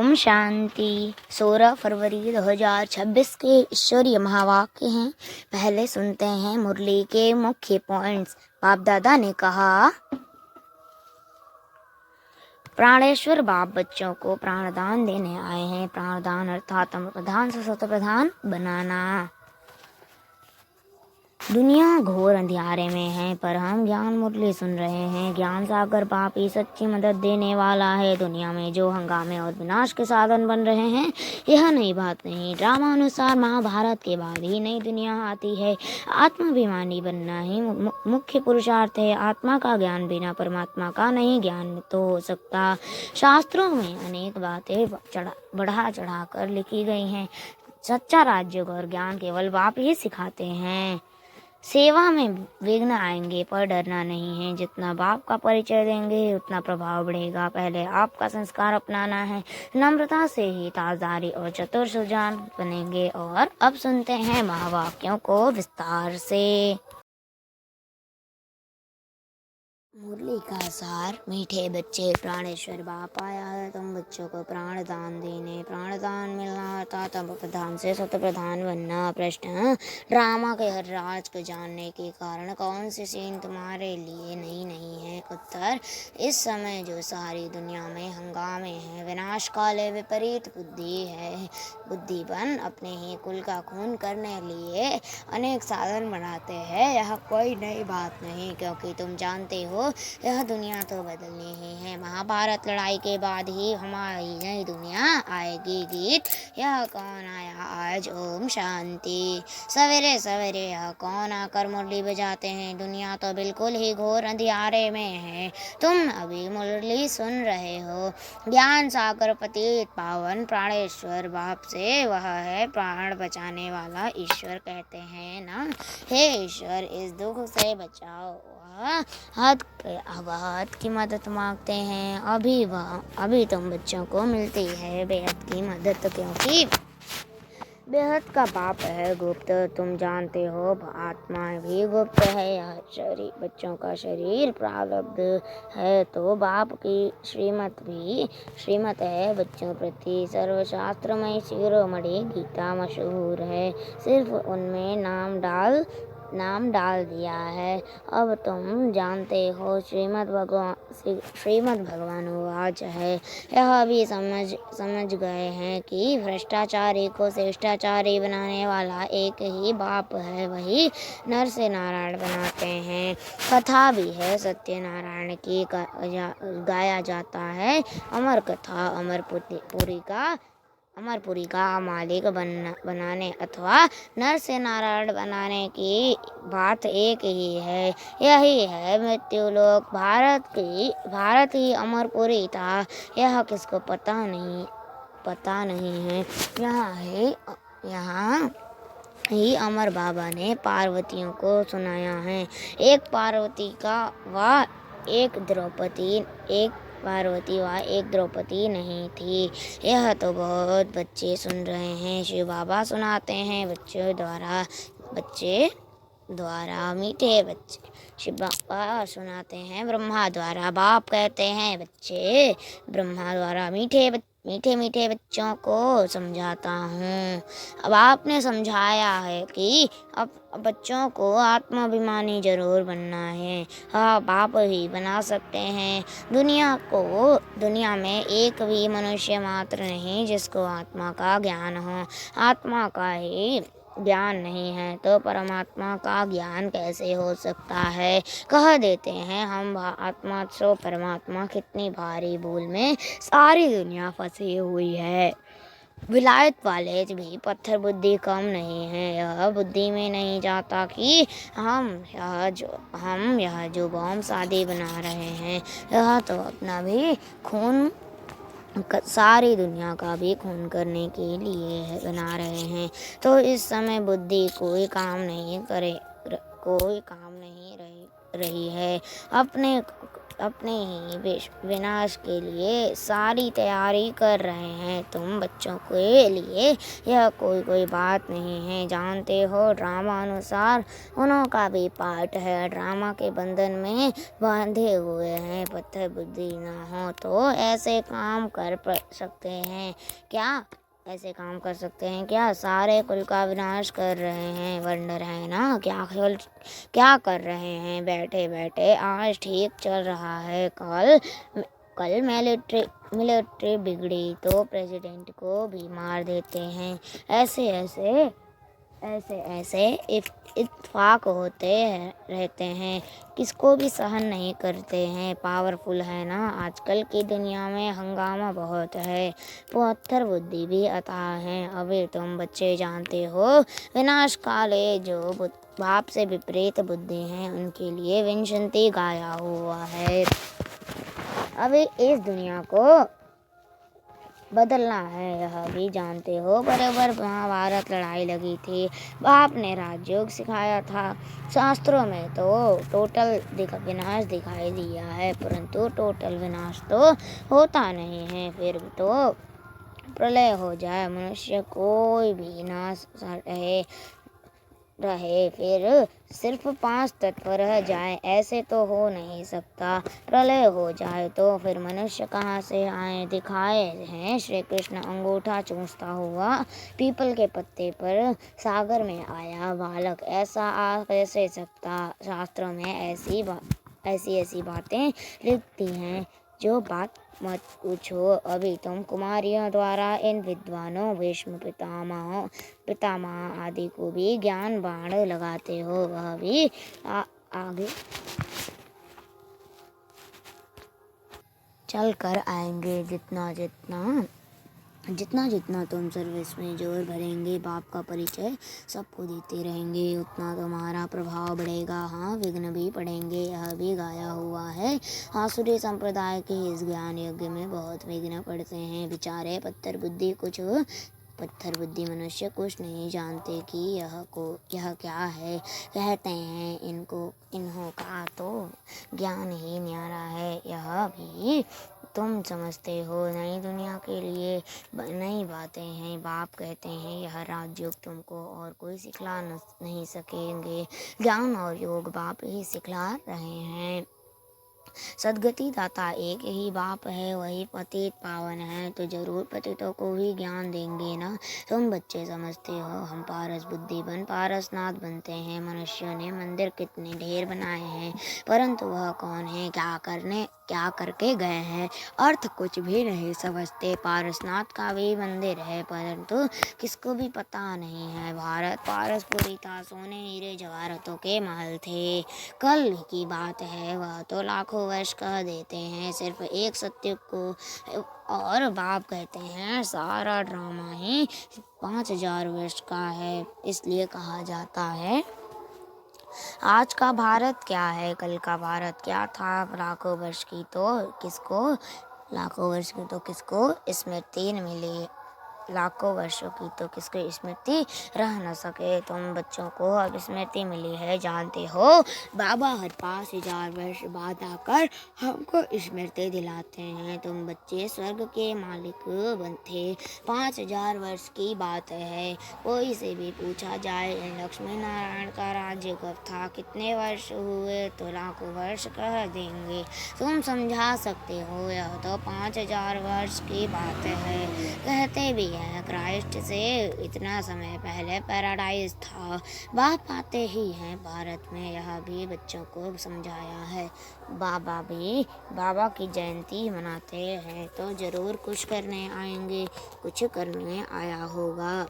ओम शांति। 16 फरवरी 2026 के ईश्वरीय महावाक्य हैं। पहले सुनते हैं मुरली के मुख्य पॉइंट्स। बाप दादा ने कहा, प्राणेश्वर बाप बच्चों को प्राणदान देने आए हैं। प्राणदान अर्थात तम प्रधान से सत प्रधान बनाना। दुनिया घोर अंधियारे में है, पर हम ज्ञान मुरली सुन रहे हैं। ज्ञान सागर बाप ही सच्ची मदद देने वाला है। दुनिया में जो हंगामे और विनाश के साधन बन रहे हैं, यह नई बात नहीं। ड्रामा अनुसार महाभारत के बाद ही नई दुनिया आती है। आत्माभिमानी बनना ही मुख्य पुरुषार्थ है। आत्मा का ज्ञान बिना परमात्मा का नहीं ज्ञान तो हो सकता। शास्त्रों में अनेक बातें बढ़ा चढ़ा कर लिखी गई हैं। सच्चा राजयोग और ज्ञान केवल बाप ही सिखाते हैं। सेवा में विघ्न आएंगे, पर डरना नहीं है। जितना बाप का परिचय देंगे उतना प्रभाव बढ़ेगा। पहले आपका संस्कार अपनाना है। नम्रता से ही ताजदारी और चतुर सुजान बनेंगे। और अब सुनते हैं महावाक्यों को विस्तार से। मुरली का सार। मीठे बच्चे, प्राणेश्वर बाप आया है तुम बच्चों को प्राण दान देने। प्राण दान मिलना अर्थात तम प्रधान से सत प्रधान बनना। प्रश्न, ड्रामा के हर राज को जानने के कारण कौन सी सीन तुम्हारे लिए नई नहीं है? उत्तर, इस समय जो सारी दुनिया में हंगामे हैं, विनाश काले विपरीत बुद्धि है। बुद्धिमान अपने ही कुल का खून करने लिए अनेक साधन बनाते हैं। यह कोई नई बात नहीं, क्योंकि तुम जानते हो यह दुनिया तो बदलनी ही है। महाभारत लड़ाई के बाद ही हमारी नई दुनिया आएगी। गीत, यह कौन आया आज? ओम शांति। सवेरे सवेरे यह कौन आकर मुरली बजाते हैं? दुनिया तो बिल्कुल ही घोर अंधियारे में है। तुम अभी मुरली सुन रहे हो। ज्ञान सागर पतित पावन प्राणेश्वर बाप से, वह है प्राण बचाने वाला ईश्वर कहते हैं ना। हे ईश्वर, इस दुख से बचाओ। हद की मदद मांगते हैं। अभी तुम बच्चों को मिलती है बेहद की मदद, क्योंकि बेहद का बाप है गुप्त। तुम जानते हो आत्मा भी गुप्त है। यह शरीर, बच्चों का शरीर प्रारब्ध है, तो बाप की श्रीमत है बच्चों प्रति। सर्वशास्त्रमय शिरोमणि गीता मशहूर है, सिर्फ उनमें नाम डाल दिया है। अब तुम जानते हो श्रीमद् भगवानुवाच है। यह भी समझ गए हैं कि भ्रष्टाचारी को शिष्टाचारी बनाने वाला एक ही बाप है, वही नर से नारायण बनाते हैं। कथा भी है सत्यनारायण की गाया जाता है। अमर कथा अमरपुरी का मालिक बनाने अथवा नर से नारायण बनाने की बात एक ही है। यही है मृत्युलोक। भारत ही अमरपुरी था, यह किसको पता नहीं है। यहाँ ही अमर बाबा ने पार्वतियों को सुनाया है। एक पार्वती व एक द्रौपदी नहीं थी। यह तो बहुत बच्चे सुन रहे हैं। शिव बाबा सुनाते हैं बच्चे द्वारा मीठे बच्चे। शिव बाबा सुनाते हैं ब्रह्मा द्वारा। बाप कहते हैं बच्चे ब्रह्मा द्वारा मीठे मीठे बच्चों को समझाता हूँ। अब आपने समझाया है कि अब बच्चों को आत्माभिमानी जरूर बनना है। हाँ, बाप ही बना सकते हैं। दुनिया में एक भी मनुष्य मात्र नहीं जिसको आत्मा का ज्ञान हो। आत्मा का ही ज्ञान नहीं है तो परमात्मा का ज्ञान कैसे हो सकता है? कह देते हैं हम आत्मा सो परमात्मा। कितनी भारी भूल में सारी दुनिया फंसी हुई है। विलायत वाले भी पत्थर बुद्धि कम नहीं है। यह बुद्धि में नहीं जाता कि हम यह जो बॉम्ब शादी बना रहे हैं, यह तो अपना भी खून, सारी दुनिया का भी खून करने के लिए बना रहे हैं। तो इस समय बुद्धि कोई काम नहीं रही है। अपने ही विनाश के लिए सारी तैयारी कर रहे हैं। तुम बच्चों के लिए यह कोई बात नहीं है। जानते हो, ड्रामा अनुसार उनका भी पाठ है। ड्रामा के बंधन में बांधे हुए हैं। पत्थर बुद्धि ना हो तो ऐसे काम कर सकते हैं क्या? ऐसे काम कर सकते हैं क्या? सारे कुल का विनाश कर रहे हैं। वंडर है ना, क्या कर रहे हैं बैठे बैठे? आज ठीक चल रहा है, कल मिलिट्री बिगड़ी तो प्रेसिडेंट को भी मार देते हैं। ऐसे इत्तेफाक होते रहते हैं, किसको भी सहन नहीं करते हैं। पावरफुल है ना, आजकल की दुनिया में हंगामा बहुत है, पत्थर बुद्धि भी अथाह है। अभी तुम बच्चे जानते हो, विनाश काले जो बाप से विपरीत बुद्धि हैं उनके लिए विंशति गाया हुआ है। अभी इस दुनिया को बदलना है, यह भी जानते हो। बराबर महाभारत लड़ाई लगी थी, बाप ने राजयोग सिखाया था। शास्त्रों में तो टोटल विनाश दिखाई दिया है, परंतु टोटल विनाश तो होता नहीं है। फिर तो प्रलय हो जाए, मनुष्य कोई भी ना रहे, फिर सिर्फ 5 तत्व रह जाए, ऐसे तो हो नहीं सकता। प्रलय हो जाए तो फिर मनुष्य कहाँ से आए? दिखाए हैं श्री कृष्ण अंगूठा चूसता हुआ पीपल के पत्ते पर सागर में आया बालक, ऐसा आ कैसे सकता? शास्त्रों में ऐसी बातें लिखती हैं, जो बात मत पूछो। अभी तुम कुमारियों द्वारा इन विद्वानों, भीष्म पितामह आदि को भी ज्ञान बाण लगाते हो, वह भी आगे चल कर आएंगे। जितना तुम सर्विस में जोर भरेंगे, बाप का परिचय सबको देते रहेंगे, उतना तुम्हारा प्रभाव बढ़ेगा। हाँ, विघ्न भी पड़ेंगे, यह भी गाया हुआ है। आसुरी संप्रदाय के इस ज्ञान यज्ञ में बहुत विघ्न पड़ते हैं। बेचारे पत्थर बुद्धि मनुष्य कुछ नहीं जानते कि यह क्या है। कहते हैं इन्हों का तो ज्ञान ही न्यारा है। यह भी तुम समझते हो, नई दुनिया के लिए नई बातें हैं। बाप कहते हैं यह राजयोग तुमको और कोई सिखला नहीं सकेंगे। ज्ञान और योग बाप ही सिखला रहे हैं। सदगति दाता एक ही बाप है, वही पतित पावन है, तो जरूर पतितों को भी ज्ञान देंगे ना। तुम बच्चे समझते हो, हम पारस बुद्धि बन पारसनाथ बनते हैं। मनुष्यों ने मंदिर कितने ढेर बनाए हैं, परंतु वह कौन है, क्या करके गए हैं, अर्थ कुछ भी नहीं समझते। पारसनाथ का भी मंदिर है, परंतु किसको भी पता नहीं है। भारत पारसपुरी था, सोने हीरे जवाहरातों के महल थे। कल की बात है, वह तो लाखों वर्ष कह देते हैं सिर्फ एक सत्य को, और बाप कहते हैं सारा ड्रामा ही 5000 वर्ष का है। इसलिए कहा जाता है आज का भारत क्या है, कल का भारत क्या था। लाखों वर्ष की तो किसको स्मृति मिली, लाखों वर्षों की तो किसको स्मृति रह न सके। तुम बच्चों को अब स्मृति मिली है, जानते हो। बाबा हर 5000 वर्ष बाद आकर हमको स्मृति दिलाते हैं। तुम बच्चे स्वर्ग के मालिक बनते 5000 वर्ष की बात है। कोई से भी पूछा जाए लक्ष्मी नारायण का राज्य कब था, कितने वर्ष हुए, तो लाखों वर्ष कह देंगे। तुम समझा सकते हो, यह तो 5000 वर्ष की बात है। कहते भी क्राइस्ट से इतना समय पहले पैराडाइज था। बाप आते ही हैं भारत में, यह भी बच्चों को समझाया है। बाबा की जयंती मनाते हैं तो जरूर कुछ करने आएंगे, कुछ करने आया होगा।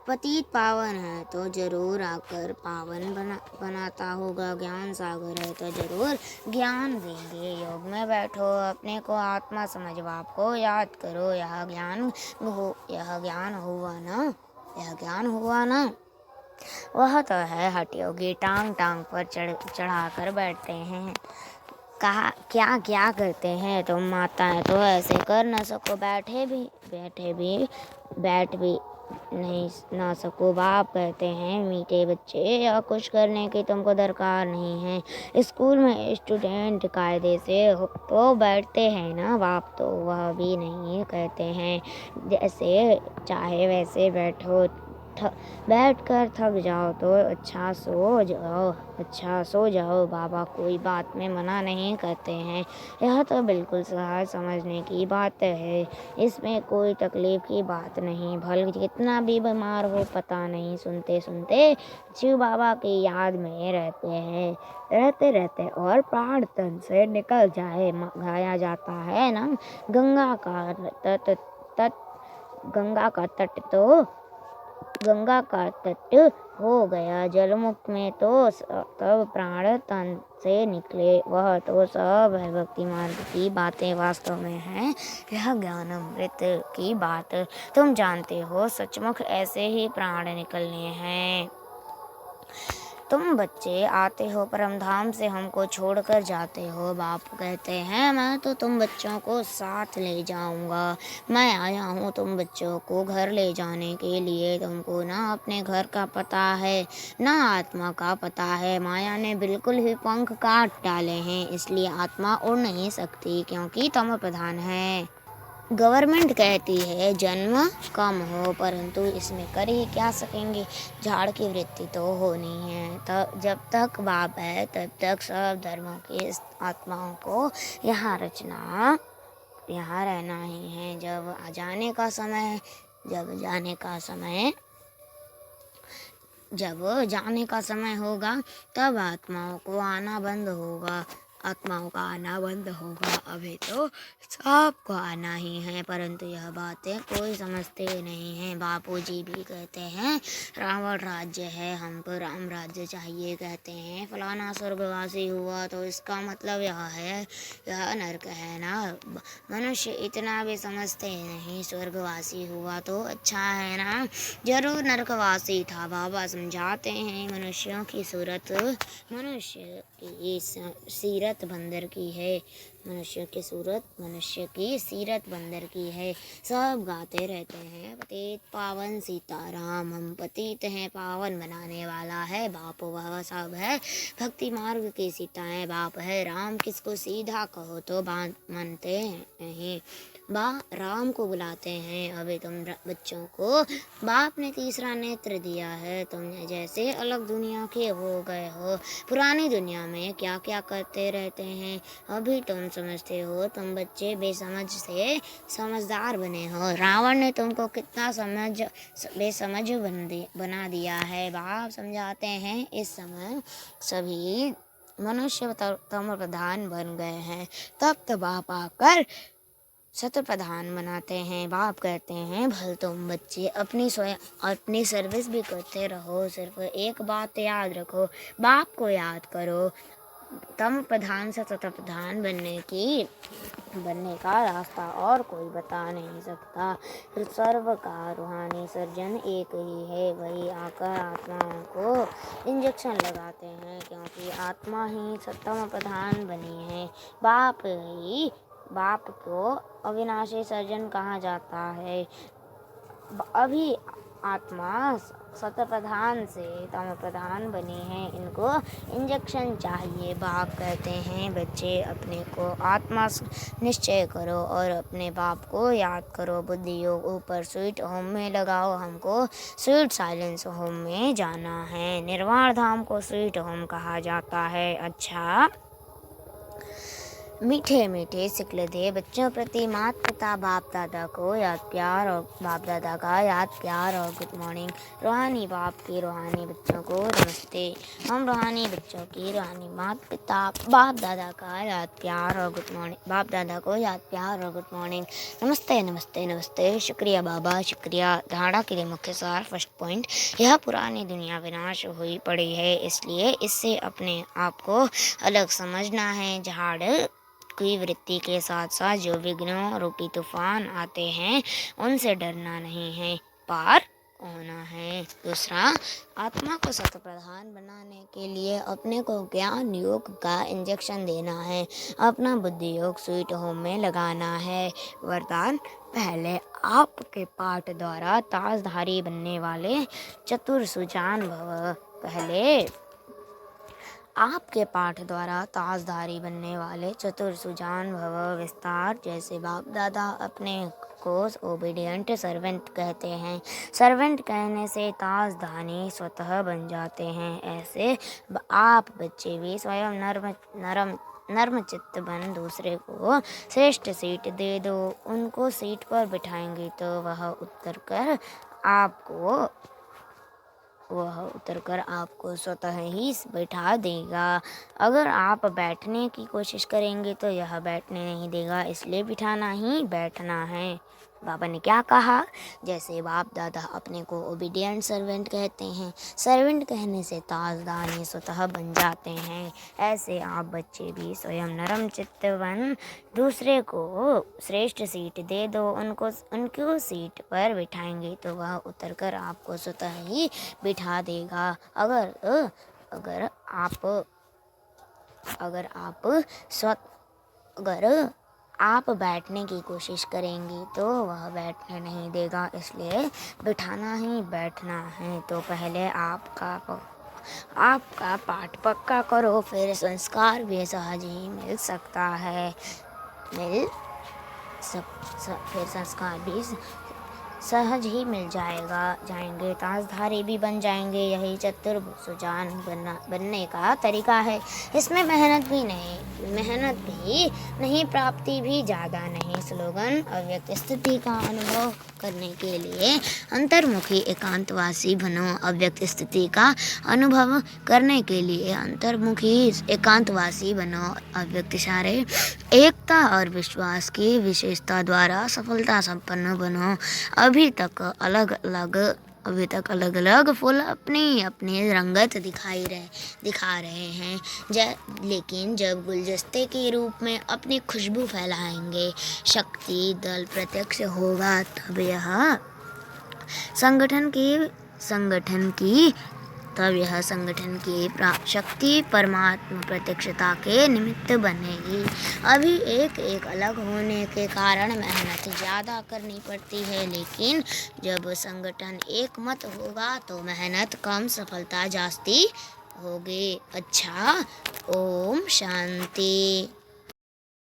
पतित पावन है तो जरूर आकर पावन बनाता होगा। ज्ञान सागर है तो जरूर ज्ञान देंगे। योग में बैठो, अपने को आत्मा समझ, बाप को याद करो। यह ज्ञान हुआ ना। वह तो है हठ योगी, टांग पर चढ़ा कर बैठते हैं। कहा क्या करते हैं तुम माताएं, तो ऐसे कर न सको। बैठ भी नहीं ना सको। बाप कहते हैं मीठे बच्चे, यह कुछ करने की तुमको दरकार नहीं है। स्कूल में स्टूडेंट कायदे से तो बैठते हैं ना बाप, तो वह भी नहीं कहते हैं जैसे चाहे वैसे बैठो। बैठ कर थक जाओ तो अच्छा सो जाओ। बाबा कोई बात में मना नहीं करते हैं। यह तो बिल्कुल सहज समझने की बात है, इसमें कोई तकलीफ की बात नहीं। भले कितना भी बीमार हो पता नहीं, सुनते सुनते शिव बाबा की याद में रहते रहते और प्राण तन से निकल जाए। गाया जाता है ना, गंगा का तट गंगा का तट हो गया जलमुक्त में, तो तब प्राण तन से निकले। वह तो सब है भक्ति मार्ग की बातें वास्तव में हैं यह ज्ञान अमृत की बात। तुम जानते हो सचमुच ऐसे ही प्राण निकलने हैं। तुम बच्चे आते हो परमधाम से हमको छोड़कर जाते हो। बाप कहते हैं मैं तो तुम बच्चों को साथ ले जाऊंगा। मैं आया हूँ तुम बच्चों को घर ले जाने के लिए। तुमको ना अपने घर का पता है ना आत्मा का पता है। माया ने बिल्कुल ही पंख काट डाले हैं, इसलिए आत्मा उड़ नहीं सकती क्योंकि तम प्रधान है। गवर्नमेंट कहती है जन्म कम हो, परंतु इसमें कर ही क्या सकेंगे। झाड़ की वृत्ति तो होनी है। तब जब तक बाप है तब तक सब धर्मों की आत्माओं को यहाँ रहना ही है। जब जाने का समय होगा तब आत्माओं का आना बंद होगा। अभी तो सबको आना ही है, परंतु यह बातें कोई समझते नहीं हैं। बापूजी भी कहते हैं रावण राज्य है, हमको राम राज्य चाहिए। कहते हैं फलाना स्वर्गवासी हुआ तो इसका मतलब यह नरक है ना। मनुष्य इतना भी समझते नहीं, स्वर्गवासी हुआ तो अच्छा है ना, जरूर नरकवासी था। बाबा समझाते हैं मनुष्य की सीरत बंदर की है। मनुष्य की सीरत बंदर की है। सब गाते रहते हैं पतित पावन सीताराम, हम पतित हैं पावन बनाने वाला है बाप। वह सब है भक्ति मार्ग की सीताएं बाप है। राम किसको सीधा कहो तो मानते नहीं, राम को बुलाते हैं। अभी तुम बच्चों को बाप ने तीसरा नेत्र दिया है। तुम जैसे अलग दुनिया के हो गए हो। पुरानी दुनिया में क्या क्या करते रहते हैं अभी तुम समझते हो। तुम बच्चे बेसमझ से समझदार बने हो। रावण ने तुमको कितना बेसमझ बना दिया है। बाप समझाते हैं इस समय सभी मनुष्य तम प्रधान बन गए हैं। तब बाप आकर सत्य प्रधान बनाते हैं। बाप कहते हैं भल तुम बच्चे अपनी सर्विस भी करते रहो, सिर्फ एक बात याद रखो, बाप को याद करो। तम प्रधान से सत्य प्रधान बनने का रास्ता और कोई बता नहीं सकता। सर्व का रूहानी सर्जन एक ही है, वही आकर आत्माओं को इंजेक्शन लगाते हैं, क्योंकि आत्मा ही सत्तम प्रधान बनी है। बाप को अविनाशी सर्जन कहा जाता है। अभी आत्मा सत्य प्रधान से तम प्रधान बनी है, इनको इंजेक्शन चाहिए। बाप कहते हैं बच्चे अपने को आत्मा निश्चय करो और अपने बाप को याद करो। बुद्धि योग ऊपर स्वीट होम में लगाओ, हमको स्वीट साइलेंस होम में जाना है। निर्वाण धाम को स्वीट होम कहा जाता है। अच्छा मीठे मीठे सिकलते बच्चों प्रति माता पिता बाप दादा को याद प्यार और बाप दादा का याद प्यार और गुड मॉर्निंग। रूहानी बाप की रूहानी बच्चों को नमस्ते। हम रूहानी बच्चों की रूहानी माता पिता बाप दादा का याद प्यार और गुड मॉर्निंग। बाप दादा को याद प्यार और गुड मॉर्निंग। नमस्ते नमस्ते नमस्ते। शुक्रिया बाबा शुक्रिया। धारणा के लिए मुख्य सार फर्स्ट पॉइंट, यह पुरानी दुनिया विनाश हुई पड़ी है, इसलिए इससे अपने आप को अलग समझना है। झाड़ की वृत्ति के साथ साथ जो विघ्नों रूपी तूफान आते हैं उनसे डरना नहीं है, पार होना है। दूसरा, आत्मा को शत प्रधान बनाने के लिए अपने को ज्ञान योग का इंजेक्शन देना है, अपना बुद्धि योग स्वीट होम में लगाना है। वरदान, पहले आपके पाठ द्वारा ताजधारी बनने वाले चतुर सुजान भव। पहले आपके पाठ द्वारा ताजधारी बनने वाले चतुर सुजान भव। विस्तार, जैसे बाप दादा अपने को ओबीडियंट सर्वेंट कहते हैं, सर्वेंट कहने से ताजधानी स्वतः बन जाते हैं, ऐसे आप बच्चे भी स्वयं नर्म चित्त बन दूसरे को श्रेष्ठ सीट दे दो। उनको सीट पर बिठाएंगे तो वह उतर कर आपको स्वतः ही बैठा देगा। अगर आप बैठने की कोशिश करेंगे तो यह बैठने नहीं देगा, इसलिए बिठाना ही बैठना है। बाबा ने क्या कहा? जैसे बाप दादा अपने को ओबीडियंट सर्वेंट कहते हैं, सर्वेंट कहने से ताजदानी स्वतः बन जाते हैं, ऐसे आप बच्चे भी स्वयं नरम चित्त बन दूसरे को श्रेष्ठ सीट दे दो। उनको सीट पर बिठाएंगे तो वह उतरकर आपको स्वतः ही बिठा देगा। अगर आप बैठने की कोशिश करेंगे तो वह बैठने नहीं देगा, इसलिए बिठाना ही बैठना है। तो पहले आपका पाठ पक्का करो, फिर संस्कार भी सहज ही मिल सकता है। फिर संस्कार भी सहज ही मिल जाएंगे, ताजधारी भी बन जाएंगे। यही चतुर सुजान बनने का तरीका है। इसमें मेहनत भी नहीं, प्राप्ति भी ज़्यादा नहीं। स्लोगन, अव्यक्त स्थिति का अनुभव करने के लिए अंतर्मुखी एकांतवासी बनो। अव्यक्त स्थिति का अनुभव करने के लिए अंतर्मुखी एकांतवासी बनो। अव्यक्त सारे एकता और विश्वास की विशेषता द्वारा सफलता संपन्न बनो। अभी तक अलग अलग फूल अपनी रंगत दिखा रहे हैं, लेकिन जब गुलदस्ते के रूप में अपनी खुशबू फैलाएंगे, शक्ति दल प्रत्यक्ष होगा, तब यह संगठन की शक्ति परमात्मा प्रत्यक्षता के निमित्त बनेगी। अभी एक अलग होने के कारण मेहनत ज़्यादा करनी पड़ती है, लेकिन जब संगठन एक मत होगा तो मेहनत कम, सफलता जास्ती होगी। अच्छा, ओम शांति।